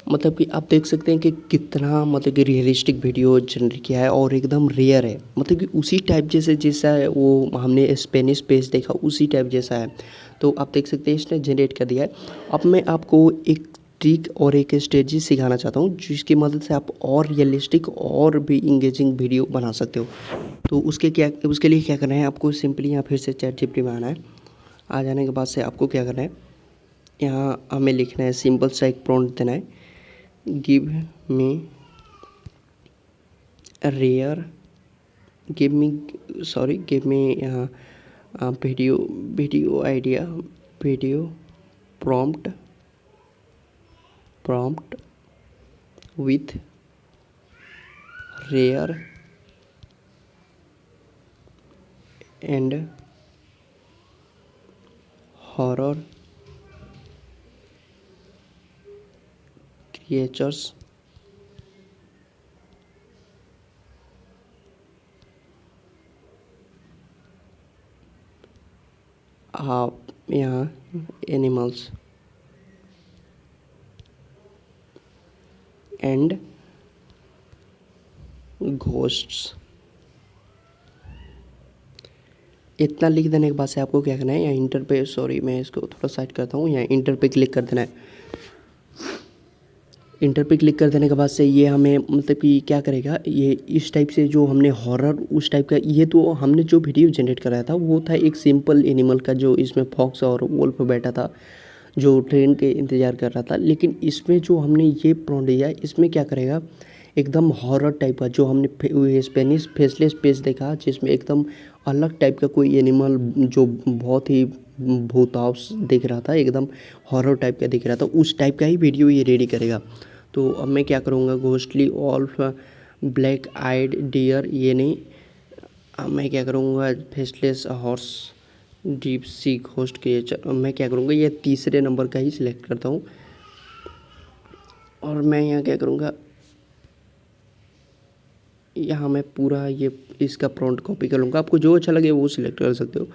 मतलब कि आप देख सकते हैं कि कितना मतलब कि रियलिस्टिक वीडियो जनरेट किया है और एकदम रियल है। मतलब कि उसी टाइप जैसा है, वो हमने स्पेनिश पेज देखा उसी टाइप जैसा है। तो आप देख सकते हैं इसने जनरेट कर दिया है। अब मैं आपको एक ट्रिक और एक स्ट्रेटजी सिखाना चाहता हूँ जिसकी मदद से आप और रियलिस्टिक और भी इंगेजिंग वीडियो बना सकते हो। तो उसके लिए क्या करना है, आपको सिंपली यहाँ फिर से चैट जीपीटी में आना है। आ जाने के बाद से आपको क्या करना है, यहाँ हमें लिखना है, सिंपल सा एक प्रॉम्प्ट देना है, give me video idea, video prompt with rare and horror creatures यहाँ एनिमल्स एंड घोस्ट्स। इतना लिख देने के बाद से आपको क्या करना है, यहाँ इंटर पे, सॉरी मैं इसको थोड़ा साइड करता हूँ, यहाँ इंटर पे क्लिक कर देना है। इंटर पे क्लिक कर देने के बाद से ये हमें मतलब कि क्या करेगा, ये इस टाइप से जो हमने हॉरर उस टाइप का, ये तो हमने जो वीडियो जनरेट कराया था वो था एक सिंपल एनिमल का जो इसमें फॉक्स और वॉल पे बैठा था जो ट्रेन के इंतज़ार कर रहा था। लेकिन इसमें जो हमने ये प्रॉम्प्ट दिया है इसमें क्या करेगा, एकदम हॉरर टाइप का जो हमने स्पेनिश फेसलेस पेज देखा जिसमें एकदम अलग टाइप का कोई एनिमल जो बहुत ही भूताव दिख रहा था, एकदम हॉरर टाइप का दिख रहा था, उस टाइप का ही वीडियो ये रेडी करेगा। तो अब मैं क्या करूँगा, घोस्टली ऑल्फ ब्लैक आइड डियर, ये नहीं, अब मैं क्या करूँगा, faceless horse deep sea ghost creature, मैं क्या करूँगा ये तीसरे नंबर का ही सिलेक्ट करता हूँ। और मैं यहाँ क्या करूँगा, यहाँ मैं पूरा ये इसका प्रॉम्प्ट कॉपी कर लूँगा, आपको जो अच्छा लगे वो सिलेक्ट कर सकते हो।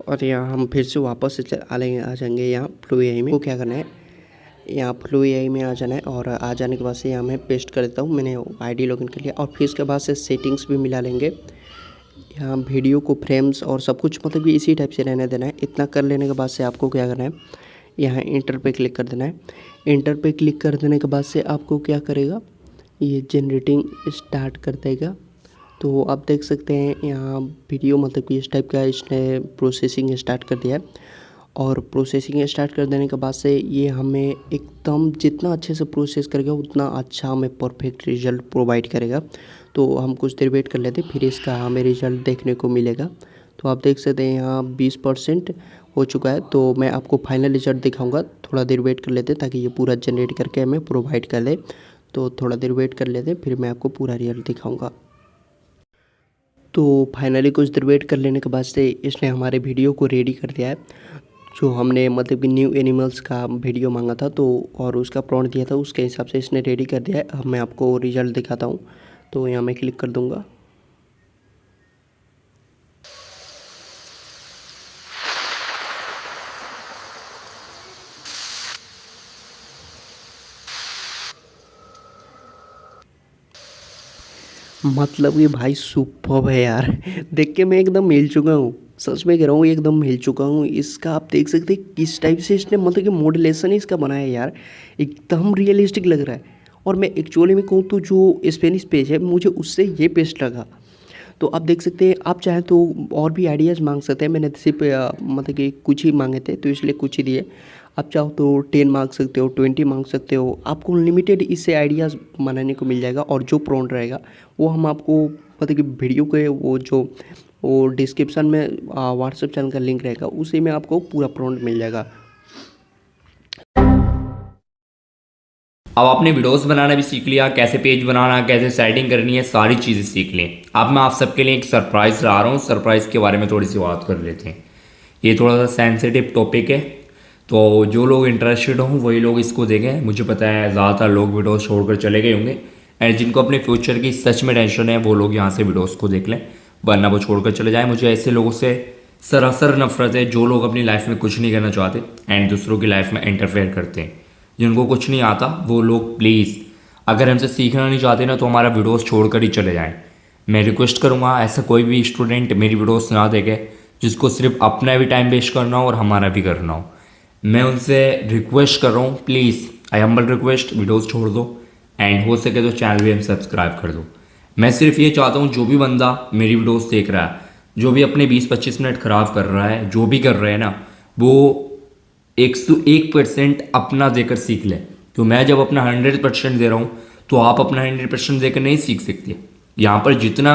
और यहाँ हम फिर से वापस से आ जाएंगे यहाँ फ्लो एआई में। वो क्या करना है, यहाँ फ्लो एआई में आ जाना है और आ जाने के बाद से यहाँ मैं पेस्ट कर देता हूँ, मैंने आईडी लॉगिन कर लिया। और फिर इसके बाद से सेटिंग्स भी मिला लेंगे, यहाँ वीडियो को फ्रेम्स और सब कुछ मतलब कि इसी टाइप से रहने देना है। इतना कर लेने के बाद से आपको क्या करना है, यहाँ इंटर पे क्लिक कर देना है। इंटर पे क्लिक कर देने के बाद से आपको क्या करेगा, ये जनरेटिंग स्टार्ट कर देगा। तो आप देख सकते हैं यहाँ वीडियो मतलब कि इस टाइप का इसने प्रोसेसिंग स्टार्ट कर दिया है। और प्रोसेसिंग स्टार्ट कर देने के बाद से ये हमें एकदम जितना अच्छे से प्रोसेस करेगा उतना अच्छा हमें परफेक्ट रिजल्ट प्रोवाइड करेगा। तो हम कुछ देर वेट कर लेते हैं, फिर इसका हमें रिजल्ट देखने को मिलेगा। तो आप देख सकते हैं यहाँ 20% हो चुका है। तो मैं आपको फाइनल रिजल्ट दिखाऊंगा, थोड़ा देर वेट कर लेते हैं ताकि ये पूरा जनरेट करके हमें प्रोवाइड कर दे। तो थोड़ा देर वेट कर लेते हैं, फिर मैं आपको पूरा रिजल्ट दिखाऊंगा। तो फाइनली कुछ देर वेट कर लेने के बाद से इसने हमारे वीडियो को रेडी कर दिया है, जो हमने मतलब कि न्यू एनिमल्स का वीडियो मांगा था तो और उसका प्रॉम्प्ट दिया था उसके हिसाब से इसने रेडी कर दिया है। अब मैं आपको रिजल्ट दिखाता हूँ। तो यहाँ मैं क्लिक कर दूँगा। मतलब ये भाई सुपर्ब है यार, देख के मैं एकदम हिल चुका हूँ, सच में कह रहा हूँ एकदम हिल चुका हूँ। इसका आप देख सकते हैं किस टाइप से इसने मतलब कि मॉड्यूलेशन इसका बनाया है यार, एकदम रियलिस्टिक लग रहा है। और मैं एक्चुअली में कहूँ तो जो स्पेनिश पेज है मुझे उससे ये बेस्ट लगा। तो आप देख सकते हैं, आप चाहें तो और भी आइडियाज़ मांग सकते हैं। मैंने सिर्फ मतलब कि कुछ ही मांगे थे तो इसलिए कुछ ही दिए। आप चाहो तो 10 मांग सकते हो, 20 मांग सकते हो, आपको अनलिमिटेड इससे आइडियाज़ बनाने को मिल जाएगा। और जो प्रॉम्प्ट रहेगा वो हम आपको मतलब कि वीडियो के वो डिस्क्रिप्शन में व्हाट्सएप चैनल का लिंक रहेगा, उसी में आपको पूरा प्रॉम्प्ट मिल जाएगा। अब आपने वीडियोस बनाना भी सीख लिया, कैसे पेज बनाना, कैसे सेटिंग करनी है, सारी चीज़ें सीख लें। अब मैं आप सबके लिए एक सरप्राइज़ ला रहा हूँ, सरप्राइज़ के बारे में थोड़ी सी बात कर लेते हैं। ये थोड़ा सा सेंसिटिव टॉपिक है, तो जो लोग इंटरेस्टेड हों वही लोग इसको देखें। मुझे पता है ज़्यादातर लोग वीडियोस छोड़कर चले गए होंगे, एंड जिनको अपने फ्यूचर की सच में टेंशन है वो लोग यहाँ से वीडियोस को देख लें, वरना वो छोड़कर चले जाएँ। मुझे ऐसे लोगों से सरासर नफरत है जो लोग अपनी लाइफ में कुछ नहीं करना चाहते एंड दूसरों की लाइफ में इंटरफेयर करते हैं। जिनको कुछ नहीं आता वो लोग प्लीज़ अगर हमसे सीखना नहीं चाहते ना तो हमारा वीडियोस छोड़कर ही चले जाएं। मैं रिक्वेस्ट करूँगा ऐसा कोई भी स्टूडेंट मेरी वीडियोस ना देखे जिसको सिर्फ अपना भी टाइम वेस्ट करना हो और हमारा भी करना हो। मैं उनसे रिक्वेस्ट कर रहा हूँ, please I humble request, videos छोड़ दो एंड हो सके तो चैनल भी हम सब्सक्राइब कर दो। मैं सिर्फ ये चाहता हूँ जो भी बंदा मेरी वीडियोस देख रहा है, जो भी अपने 20-25 मिनट ख़राब कर रहा है, जो भी कर रहे हैं ना, वो 101% अपना देकर सीख लें। तो मैं जब अपना 100% दे रहा हूँ तो आप अपना 100% देकर नहीं सीख सकते। यहाँ पर जितना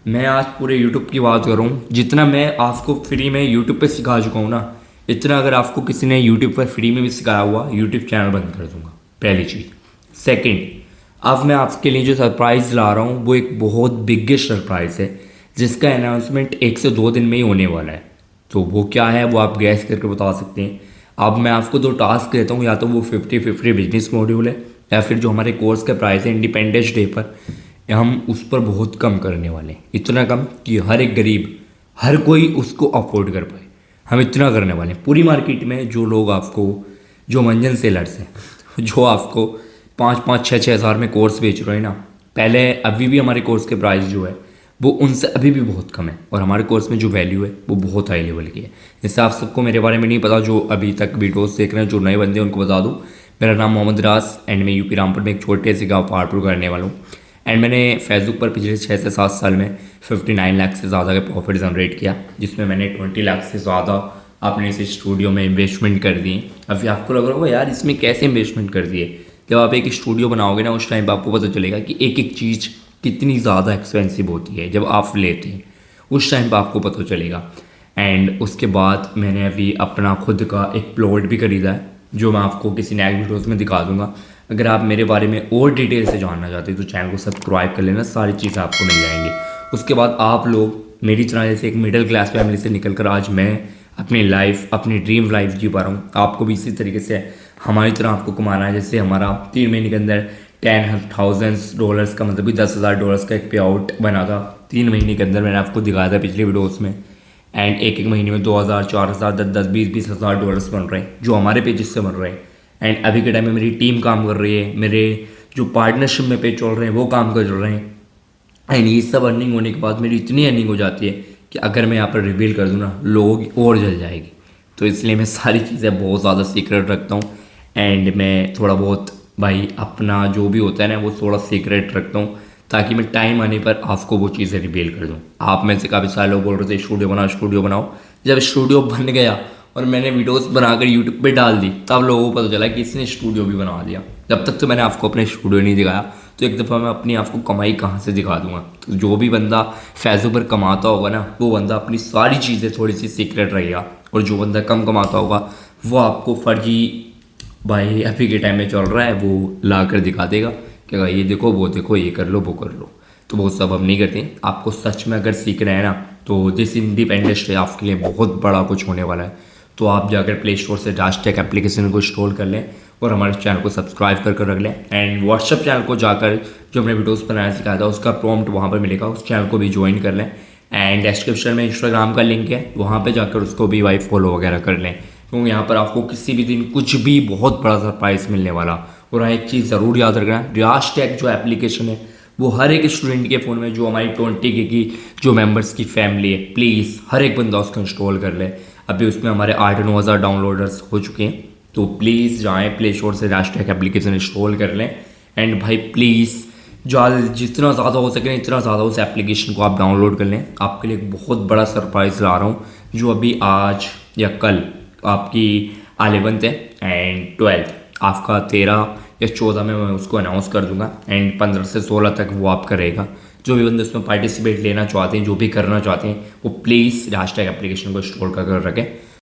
मैं आज पूरे YouTube की बात कर रहा हूँ, जितना मैं आपको फ्री में YouTube पे सिखा चुका हूँ ना, इतना अगर आपको किसी ने YouTube पर फ्री में भी सिखाया हुआ, YouTube चैनल बंद कर दूँगा, पहली चीज़। सेकंड, अब मैं आपके लिए जो सरप्राइज़ ला रहा हूँ वो एक बहुत बिगेस्ट सरप्राइज़ है जिसका अनाउंसमेंट 1 से 2 दिन में ही होने वाला है। तो वो क्या है वो आप गैस करके बता सकते हैं। अब मैं आपको 2 टास्क देता हूँ, या तो वो 50-50 बिजनेस मॉड्यूल है या फिर जो हमारे कोर्स का प्राइस है इंडिपेंडेंस डे पर हम उस पर बहुत कम करने वाले हैं, इतना कम कि हर एक गरीब, हर कोई उसको अफोर्ड कर पाए। हम इतना करने वाले हैं। पूरी मार्केट में जो लोग आपको, जो मंजन सेलर्स हैं, जो आपको 5-6 हज़ार में कोर्स बेच रहे हैं ना, पहले अभी भी हमारे कोर्स के प्राइस जो है वो उनसे अभी भी बहुत कम है और हमारे कोर्स में जो वैल्यू है वो बहुत हाई लेवल की है। जैसे आप सबको मेरे बारे में नहीं पता, जो अभी तक वीडियोस देख रहे हैं, जो नए बंदे हैं उनको बता दूं, मेरा नाम मोहम्मद रास एंड मैं यूपी रामपुर में एक छोटे से गाँव पहाड़पुर का रहने वाला हूँ। एंड मैंने फेसबुक पर पिछले 6 से 7 साल में 59 लाख से ज़्यादा का प्रॉफिट जनरेट किया, जिसमें मैंने 20 लाख से ज़्यादा अपने इस स्टूडियो में इन्वेस्टमेंट कर दिए। अभी आपको लग रहा होगा यार इसमें कैसे इन्वेस्टमेंट कर दिए। जब आप एक स्टूडियो बनाओगे ना, उस टाइम पर आपको पता चलेगा कि एक एक चीज़ कितनी ज़्यादा एक्सपेंसिव होती है। जब आप लेते हैं उस टाइम पर आपको पता चलेगा। एंड उसके बाद मैंने अभी अपना खुद का एक प्लॉट भी खरीदा है, जो मैं आपको किसी नेक्स्ट वीडियोज़ में दिखा दूंगा। अगर आप मेरे बारे में और डिटेल से जानना चाहते हैं तो चैनल को सब्सक्राइब कर लेना, सारी चीज़ें आपको मिल जाएंगी। उसके बाद आप लोग मेरी तरह जैसे एक मिडिल क्लास फैमिली से निकल कर आज मैं अपनी लाइफ, अपनी ड्रीम लाइफ जी पा रहा हूँ। आपको भी इसी तरीके से हमारी तरह आपको कमाना है। जैसे हमारा 3 महीने के अंदर $10,000 का, मतलब कि $10,000 का एक पे आउट बना था 3 महीने के अंदर। मैंने आपको दिखाया था पिछले वीडियोज़ में। एंड एक एक महीने में 2,000, 4,000, 10,000, 20,000, $20,000 बन रहे हैं, जो हमारे पेजेस से बन रहे हैं। एंड अभी के टाइम में मेरी टीम काम कर रही है, मेरे जो पार्टनरशिप में पेज चल रहे हैं वो काम कर रहे हैं। एंड ये सब अर्निंग होने के बाद मेरी इतनी अर्निंग हो जाती है कि अगर मैं यहाँ पर रिवील कर दूँ ना, लोगों की और जल जाएगी। तो इसलिए मैं सारी चीज़ें बहुत ज़्यादा सीक्रेट रखता हूँ। एंड मैं थोड़ा बहुत भाई अपना जो भी होता है ना, वो थोड़ा सीक्रेट रखता हूँ, ताकि मैं टाइम आने पर आपको वो चीज़ें रिवील कर दूँ। आप में से काफ़ी सारे लोग बोल रहे थे स्टूडियो बनाओ, स्टूडियो बनाओ। जब स्टूडियो बन गया और मैंने वीडियोस बनाकर यूट्यूब पे डाल दी, तब लोगों को पता चला कि इसने स्टूडियो भी बना दिया। जब तक तो मैंने आपको अपने स्टूडियो नहीं दिखाया, तो एक दफ़ा मैं अपनी आपको कमाई कहाँ से दिखा दूंगा। तो जो भी बंदा फेसबुक पर कमाता होगा ना, वो बंदा अपनी सारी चीज़ें थोड़ी सी सीक्रेट रहेगा। और जो बंदा कम कमाता होगा वो आपको फर्जी भाई अभी के टाइम में चल रहा है वो ला कर दिखा देगा कि ये देखो, वो देखो, ये कर लो, वो कर लो। तो वो सब हम नहीं करते। आपको सच में अगर सीख रहे हैं ना, तो दिस इंडिपेंडेंस डे आपके लिए बहुत बड़ा कुछ होने वाला है। तो आप जाकर प्ले स्टोर से डास्टेक एप्लीकेशन को इंस्टॉल कर लें और हमारे चैनल को सब्सक्राइब कर रख लें। एंड व्हाट्सअप चैनल को जाकर जो हमने वीडियोस बनाना सिखाया था उसका प्रॉम्प्ट वहाँ पर मिलेगा, उस चैनल को भी ज्वाइन कर लें। एंड डिस्क्रिप्शन में इंस्टाग्राम का लिंक है, वहाँ पर जाकर उसको भी भाई फॉलो वगैरह कर लें, क्योंकि यहाँ पर आपको किसी भी दिन कुछ भी बहुत बड़ा सरप्राइज़ मिलने वाला। और हाँ, एक चीज़ ज़रूर याद रखना, डास्टेक जो एप्लीकेशन है वो हर एक स्टूडेंट के फ़ोन में, जो हमारी 20K की जो मेंबर्स की फैमिली है, प्लीज़ हर एक बंदा उसको इंस्टॉल कर ले। अभी उसमें हमारे 8-9 हज़ार डाउनलोडर्स हो चुके हैं। तो प्लीज़ जाएँ प्ले स्टोर से डास्टेक एप्लीकेशन इंस्टॉल कर लें। एंड भाई प्लीज़ जितना ज़्यादा हो सके इतना ज़्यादा उस एप्लीकेशन को आप डाउनलोड कर लें। आपके लिए एक बहुत बड़ा सरप्राइज़ ला रहा हूँ, जो अभी आज या कल आपकी 11th है एंड 12th आपका 13 या 14 में मैं उसको अनाउंस कर दूंगा। एंड 15 से 16 तक वो आपका रहेगा। जो भी बंदे उसमें पार्टिसिपेट लेना चाहते हैं, जो भी करना चाहते हैं, वो प्लीज़ डास्टेक एप्लीकेशन को इंस्टॉल कर रखें।